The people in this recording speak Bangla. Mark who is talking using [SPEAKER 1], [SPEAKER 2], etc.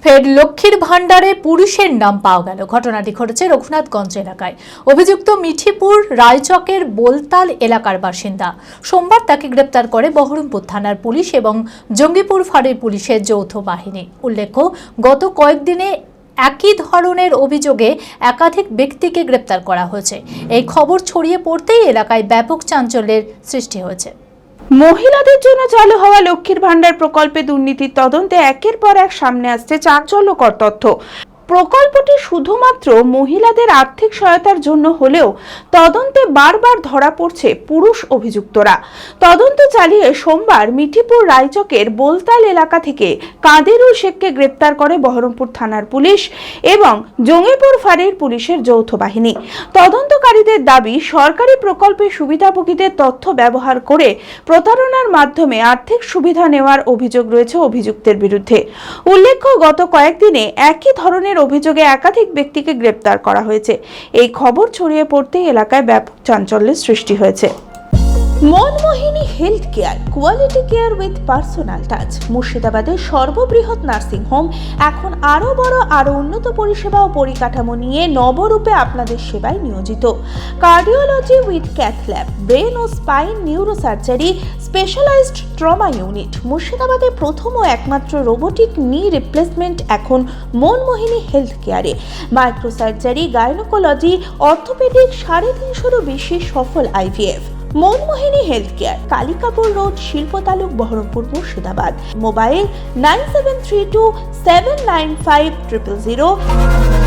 [SPEAKER 1] ফের লক্ষ্মীর ভান্ডারে পুরুষের নাম পাওয়া গেল। ঘটনাটি ঘটেছে রঘুনাথগঞ্জ এলাকায়। অভিযুক্ত মিঠিপুর রায়চকের বোলতাল এলাকার বাসিন্দা। সোমবার তাকে গ্রেপ্তার করে বহরমপুর থানার পুলিশ এবং জঙ্গিপুর ফাঁড়ির পুলিশের যৌথ বাহিনী। উল্লেখ্য, গত কয়েকদিনে একই ধরনের অভিযোগে একাধিক ব্যক্তিকে গ্রেপ্তার করা হয়েছে। এই খবর ছড়িয়ে পড়তেই এলাকায় ব্যাপক চাঞ্চল্যের সৃষ্টি হয়েছে।
[SPEAKER 2] মহিলাদের জন্য চালু হওয়া লক্ষ্মীর ভান্ডার প্রকল্পে দুর্নীতির তদন্তে একের পর এক সামনে আসছে চাঞ্চল্যকর তথ্য। প্রকল্পটি শুধুমাত্র মহিলাদের আর্থিক সহায়তার জন্য হলেও তদন্তে বারবার ধরা পড়ছে পুরুষ অভিযুক্তরা। তদন্ত চালিয়ে সোমবার মিঠিপুর রায়চকের বোলতাল এলাকা থেকে কাদেরুল শেখকে গ্রেপ্তার করে বহরমপুর থানার পুলিশ এবং জঙ্গিপুর ফাঁড়ির পুলিশের যৌথ বাহিনী। তদন্তকারীদের দাবি, সরকারি প্রকল্পের সুবিধাভোগীদের তথ্য ব্যবহার করে প্রতারণার মাধ্যমে আর্থিক সুবিধা নেওয়ার অভিযোগ রয়েছে অভিযুক্তের বিরুদ্ধে। উল্লেখ্য, গত কয়েকদিনে একই ধরনের অভিযোগে একাধিক ব্যক্তিকে গ্রেপ্তার করা হয়েছে। এই খবর ছড়িয়ে পড়তেই এলাকায় ব্যাপক চাঞ্চল্যের সৃষ্টি হয়েছে। Manmohini health care, quality care with personal touch. মুর্শিদাবাদের সর্ববৃহৎ নার্সিং হোম এখন আরও বড়, আরও উন্নত পরিষেবা ও পরিকাঠামো নিয়ে নবরূপে আপনাদের সেবায় নিয়োজিত। Cardiology with cath lab, brain ও spine neurosurgery, specialized trauma unit. মুর্শিদাবাদে প্রথম ও একমাত্র রোবোটিক নি রিপ্লেসমেন্ট এখন Manmohini health care. Microsurgery, gynaecology, orthopaedic, 350-এরও বেশি সফল IVF। Manmohini health care, Kalikapur road, শিল্পতালুক, বহরমপুর, মুর্শিদাবাদ। মোবাইল 9732795000।